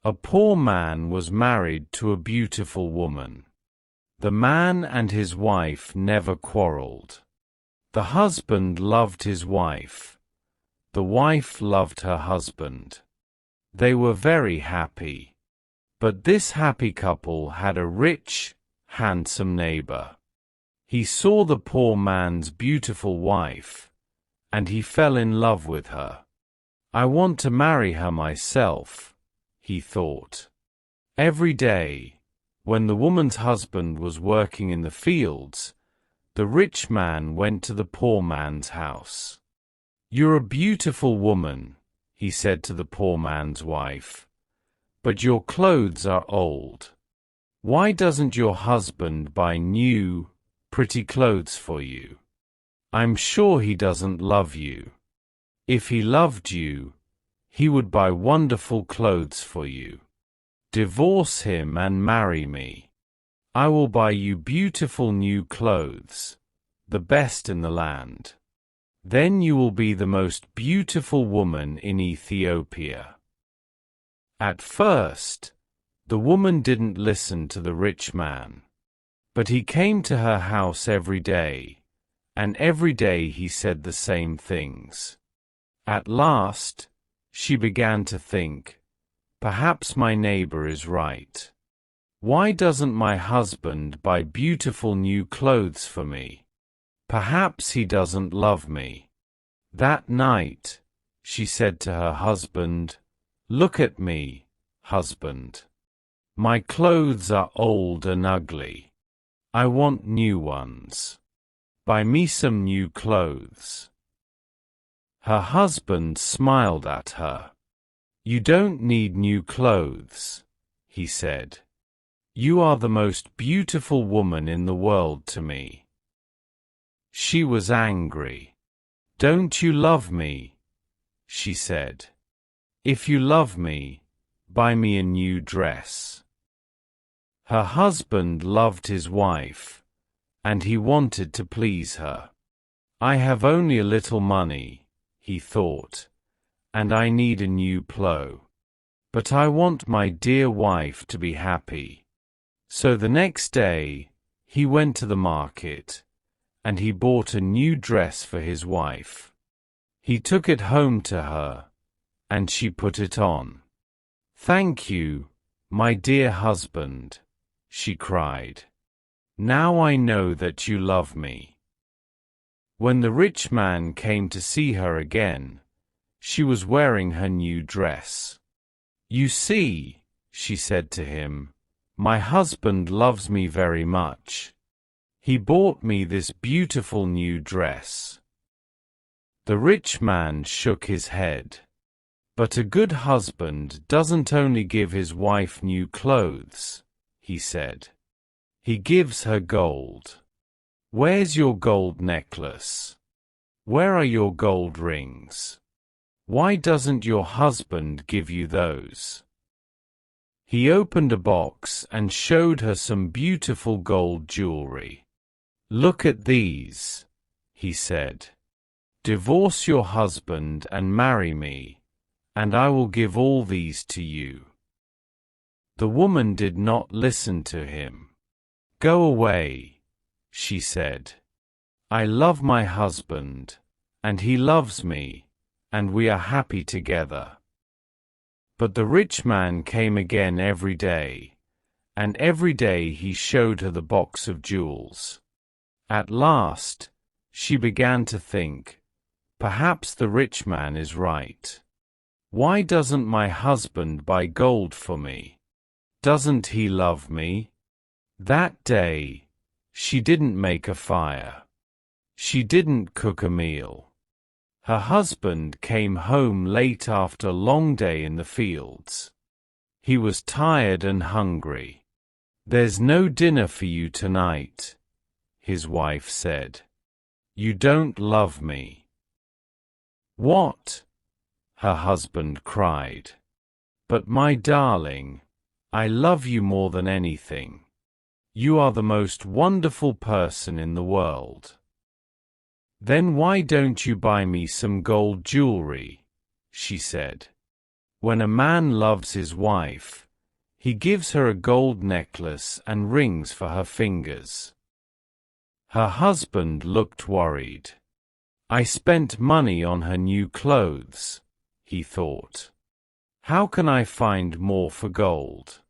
A poor man was married to a beautiful woman. The man and his wife never quarreled. The husband loved his wife. The wife loved her husband. They were very happy. But this happy couple had a rich, handsome neighbor. He saw the poor man's beautiful wife, and he fell in love with her. I want to marry her myself, he thought. Every day, when the woman's husband was working in the fields, the rich man went to the poor man's house. "You're a beautiful woman," he said to the poor man's wife, "but your clothes are old. Why doesn't your husband buy new, pretty clothes for you? I'm sure he doesn't love you. If he loved you, he would buy wonderful clothes for you. Divorce him and marry me. I will buy you beautiful new clothes, the best in the land. Then you will be the most beautiful woman in Ethiopia." At first, the woman didn't listen to the rich man. But he came to her house every day, and every day he said the same things. At last, she began to think, perhaps my neighbor is right. Why doesn't my husband buy beautiful new clothes for me? Perhaps he doesn't love me. That night, she said to her husband, "Look at me, husband. My clothes are old and ugly. I want new ones. Buy me some new clothes." Her husband smiled at her. "You don't need new clothes," he said. "You are the most beautiful woman in the world to me." She was angry. "Don't you love me?" she said. "If you love me, buy me a new dress." Her husband loved his wife, and he wanted to please her. "I have only a little money," he thought, "and I need a new plow. But I want my dear wife to be happy." So the next day, he went to the market, and he bought a new dress for his wife. He took it home to her, and she put it on. "Thank you, my dear husband," she cried. "Now I know that you love me." When the rich man came to see her again, she was wearing her new dress. "You see," she said to him, "my husband loves me very much. He bought me this beautiful new dress." The rich man shook his head. "But a good husband doesn't only give his wife new clothes," he said. "He gives her gold. Where's your gold necklace? Where are your gold rings? Why doesn't your husband give you those?" He opened a box and showed her some beautiful gold jewelry. "Look at these," he said. "Divorce your husband and marry me, and I will give all these to you." The woman did not listen to him. "Go away," she said. "I love my husband, and he loves me, and we are happy together." But the rich man came again every day, and every day he showed her the box of jewels. At last, she began to think, perhaps the rich man is right. Why doesn't my husband buy gold for me? Doesn't he love me? That day, she didn't make a fire. She didn't cook a meal. Her husband came home late after a long day in the fields. He was tired and hungry. "There's no dinner for you tonight," his wife said. "You don't love me." "What?" her husband cried. "But my darling, I love you more than anything. You are the most wonderful person in the world. Then why don't you buy me some gold jewelry?" she said. When a man loves his wife, he gives her a gold necklace and rings for her fingers. Her husband looked worried. I spent money on her new clothes, he thought. How can I find more for gold?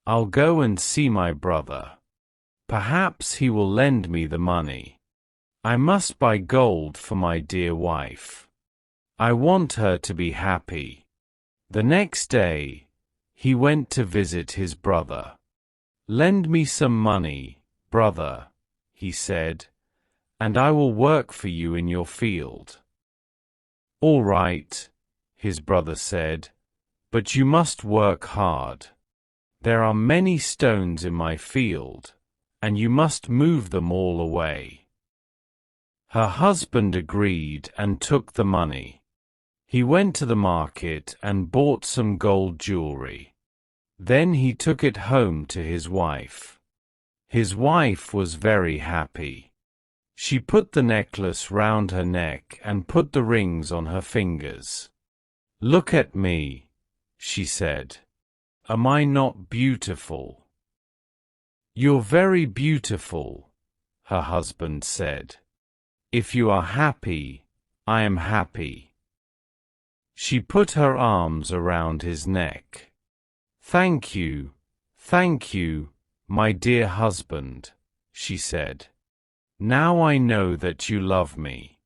I'll go and see my brother. Perhaps he will lend me the money. I must buy gold for my dear wife. I want her to be happy. The next day, he went to visit his brother. Lend me some money, brother, he said, and I will work for you in your field. All right, his brother said, but you must work hard. There are many stones in my field, and you must move them all away. Her husband agreed and took the money. He went to the market and bought some gold jewelry. Then he took it home to his wife. His wife was very happy. She put the necklace round her neck and put the rings on her fingers. Look at me, she said. Am I not beautiful? You're very beautiful, her husband said. If you are happy, I am happy. She put her arms around his neck. Thank you, my dear husband, she said. Now I know that you love me.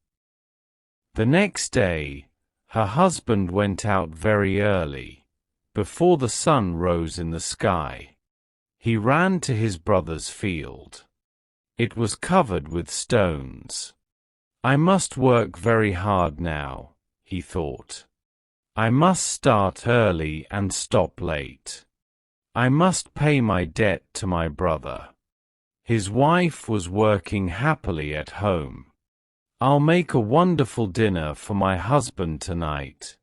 The next day, her husband went out very early, before the sun rose in the sky. He ran to his brother's field. It was covered with stones. I must work very hard now, he thought. I must start early and stop late. I must pay my debt to my brother. His wife was working happily at home. I'll make a wonderful dinner for my husband tonight,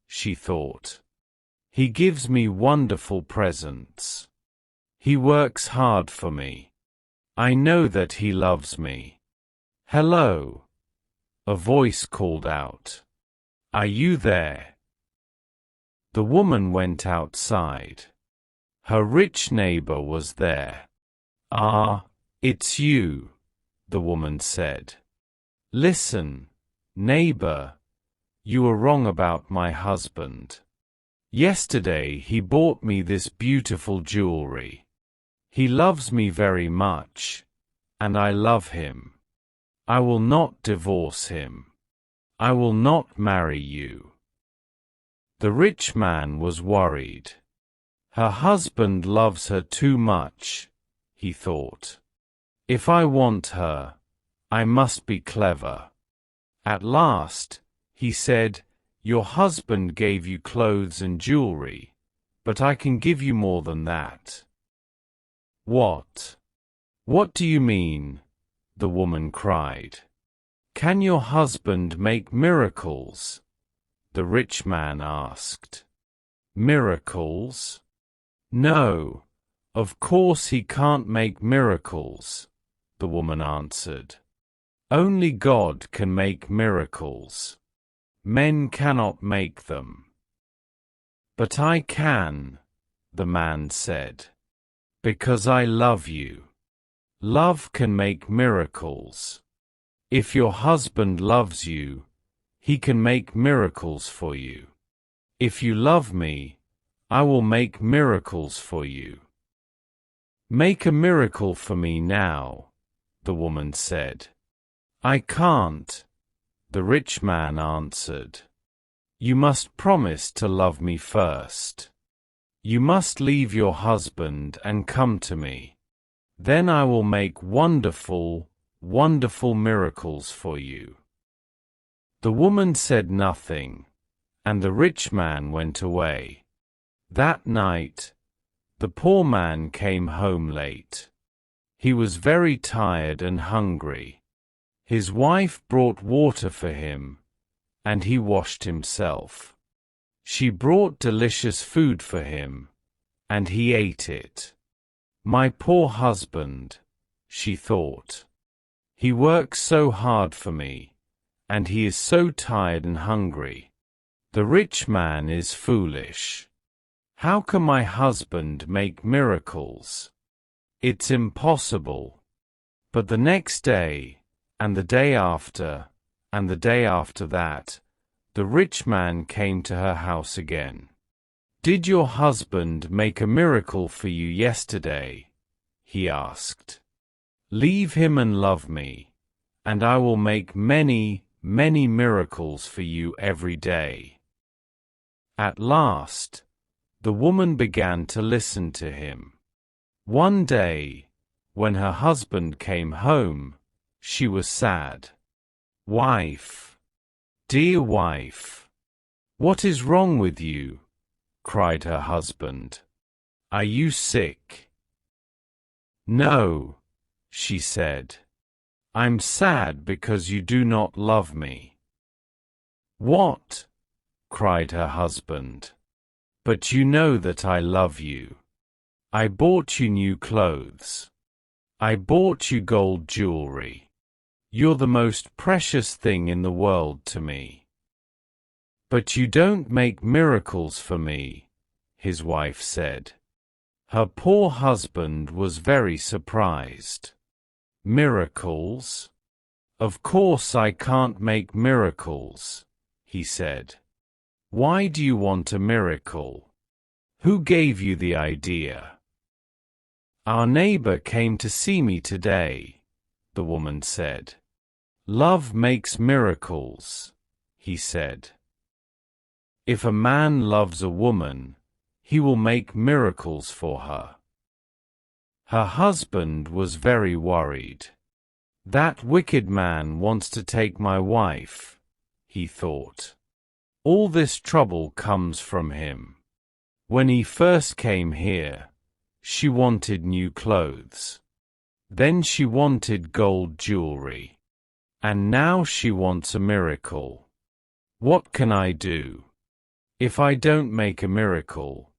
she thought. He gives me wonderful presents. He works hard for me. I know that he loves me. Hello, a voice called out. Are you there? The woman went outside. Her rich neighbor was there. Ah, it's you, the woman said. Listen, neighbor, you were wrong about my husband. Yesterday he bought me this beautiful jewelry. He loves me very much, and I love him. I will not divorce him. I will not marry you. The rich man was worried. Her husband loves her too much, he thought. If I want her, I must be clever. At last, he said, Your husband gave you clothes and jewelry, but I can give you more than that. What? What do you mean? The woman cried. Can your husband make miracles? The rich man asked. Miracles? No, of course he can't make miracles, the woman answered. Only God can make miracles. Men cannot make them. But I can, the man said. Because I love you. Love can make miracles. If your husband loves you, he can make miracles for you. If you love me, I will make miracles for you. Make a miracle for me now, the woman said. I can't, the rich man answered. You must promise to love me first. You must leave your husband and come to me. Then I will make wonderful, wonderful miracles for you. The woman said nothing, and the rich man went away. That night, the poor man came home late. He was very tired and hungry. His wife brought water for him, and he washed himself. She brought delicious food for him, and he ate it. My poor husband, she thought. He works so hard for me, and he is so tired and hungry. The rich man is foolish. How can my husband make miracles? It's impossible. But the next day, and the day after, and the day after that, the rich man came to her house again. "Did your husband make a miracle for you yesterday?" he asked. "Leave him and love me, and I will make many, many miracles for you every day." At last, the woman began to listen to him. One day, when her husband came home, she was sad. "Wife, dear wife, what is wrong with you?" cried her husband. "Are you sick?" "No," she said. "I'm sad because you do not love me." "What?" cried her husband. "But you know that I love you. I bought you new clothes. I bought you gold jewelry. You're the most precious thing in the world to me. But you don't make miracles for me," his wife said. Her poor husband was very surprised. "Miracles? Of course I can't make miracles," he said. "Why do you want a miracle? Who gave you the idea?" "Our neighbor came to see me today," the woman said. "Love makes miracles," he said. If a man loves a woman, he will make miracles for her. Her husband was very worried. "That wicked man wants to take my wife," he thought. "All this trouble comes from him. When he first came here, she wanted new clothes. Then she wanted gold jewelry. And now she wants a miracle. What can I do? If I don't make a miracle,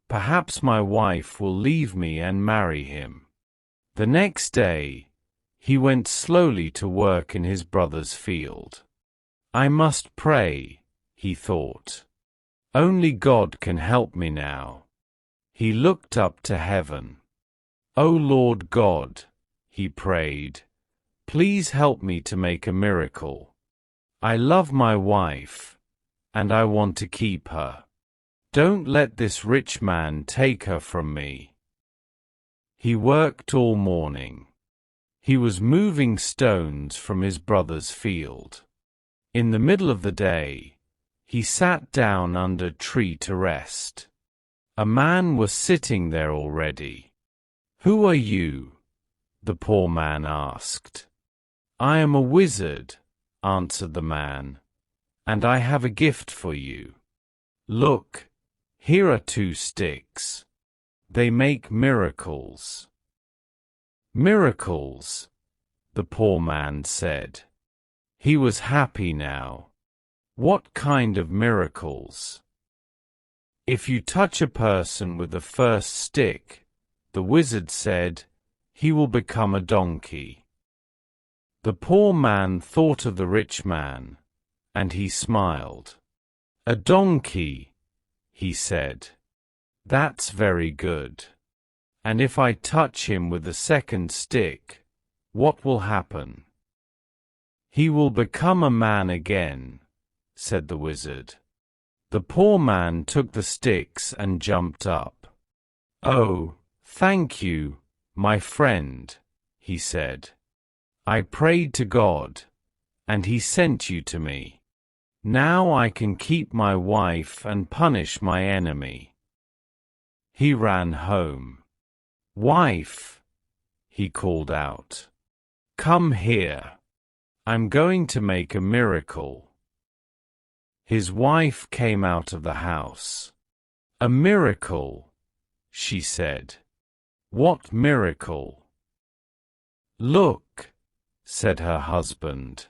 perhaps my wife will leave me and marry him." The next day, he went slowly to work in his brother's field. "I must pray," he thought. "Only God can help me now." He looked up to heaven. "O Lord God," he prayed, "please help me to make a miracle. I love my wife, and I want to keep her. Don't let this rich man take her from me." He worked all morning. He was moving stones from his brother's field. In the middle of the day, he sat down under a tree to rest. A man was sitting there already. "Who are you?" the poor man asked. "I am a wizard," answered the man, "and I have a gift for you. Look, here are 2 sticks. They make miracles." "Miracles?" the poor man said. He was happy now. "What kind of miracles?" "If you touch a person with the first stick," the wizard said, "he will become a donkey." The poor man thought of the rich man, and he smiled. "A donkey," he said. "That's very good. And if I touch him with the second stick, what will happen?" "He will become a man again," said the wizard. The poor man took the sticks and jumped up. "Oh, thank you, my friend," he said. "I prayed to God, and he sent you to me. Now I can keep my wife and punish my enemy." He ran home. "Wife," he called out, "come here. I'm going to make a miracle." His wife came out of the house. "A miracle," she said. "What miracle?" "Look," said her husband.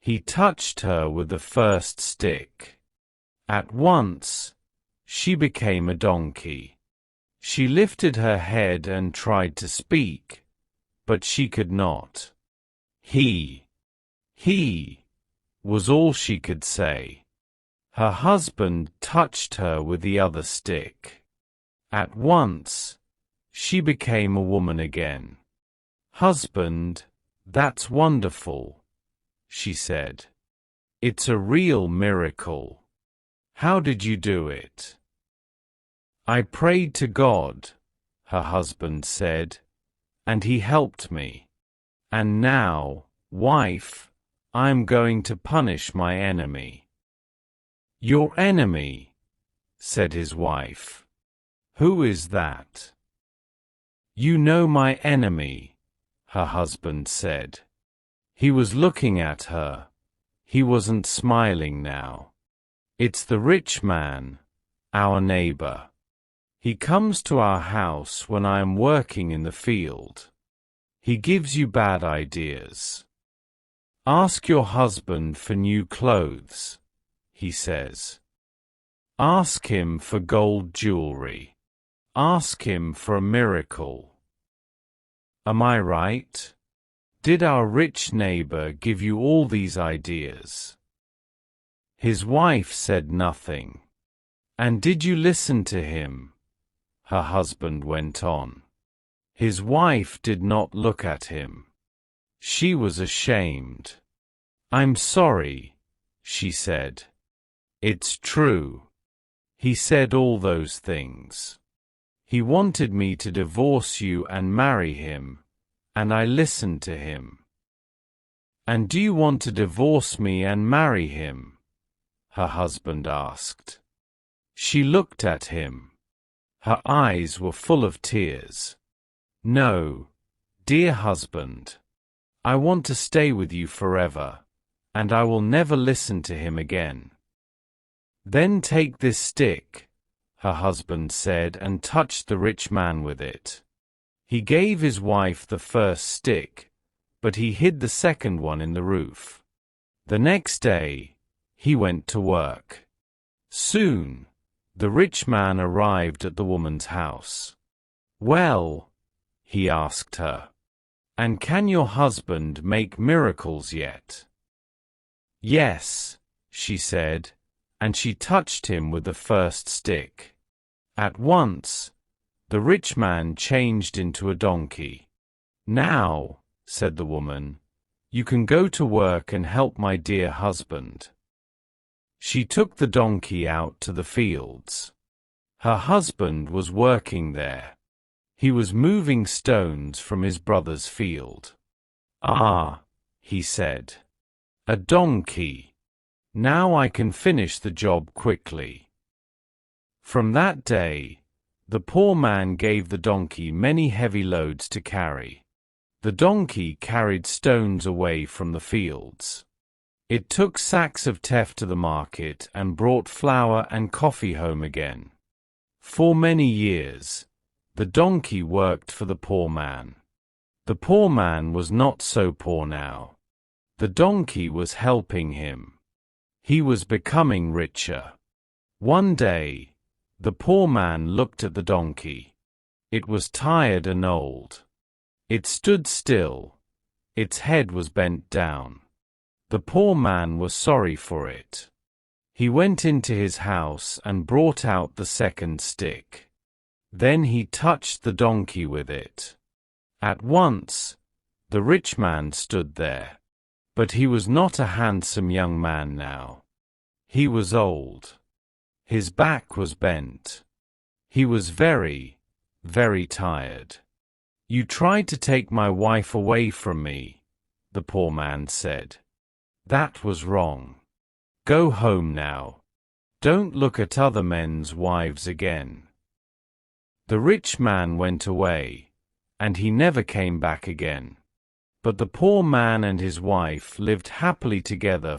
He touched her with the first stick. At once, she became a donkey. She lifted her head and tried to speak, but she could not. He was all she could say. Her husband touched her with the other stick. At once, she became a woman again. "Husband, that's wonderful," she said. "It's a real miracle. How did you do it?" "I prayed to God," her husband said, "and he helped me. And now, wife, I'm going to punish my enemy." "Your enemy?" said his wife. "Who is that?" "You know my enemy," her husband said. He was looking at her. He wasn't smiling now. "It's the rich man, our neighbor. He comes to our house when I am working in the field. He gives you bad ideas. Ask your husband for new clothes, he says. Ask him for gold jewelry. Ask him for a miracle. Am I right? Did our rich neighbor give you all these ideas?" His wife said nothing. "And did you listen to him?" her husband went on. His wife did not look at him. She was ashamed. "I'm sorry," she said. "It's true. He said all those things. He wanted me to divorce you and marry him, and I listened to him." "And do you want to divorce me and marry him?" her husband asked. She looked at him. Her eyes were full of tears. "No, dear husband. I want to stay with you forever, and I will never listen to him again." "Then take this stick," her husband said, and touched the rich man with it. He gave his wife the first stick, but he hid the second one in the roof. The next day, he went to work. Soon, the rich man arrived at the woman's house. "Well," he asked her, "and can your husband make miracles yet?" "Yes," she said, and she touched him with the first stick. At once, the rich man changed into a donkey. "Now," said the woman, "you can go to work and help my dear husband." She took the donkey out to the fields. Her husband was working there. He was moving stones from his brother's field. "Ah," he said, "a donkey. Now I can finish the job quickly." From that day, the poor man gave the donkey many heavy loads to carry. The donkey carried stones away from the fields. It took sacks of teff to the market and brought flour and coffee home again. For many years, the donkey worked for the poor man. The poor man was not so poor now. The donkey was helping him. He was becoming richer. One day, the poor man looked at the donkey. It was tired and old. It stood still. Its head was bent down. The poor man was sorry for it. He went into his house and brought out the second stick. Then he touched the donkey with it. At once, the rich man stood there. But he was not a handsome young man now. He was old. His back was bent. He was very, very tired. "You tried to take my wife away from me," the poor man said. "That was wrong. Go home now. Don't look at other men's wives again." The rich man went away, and he never came back again. But the poor man and his wife lived happily together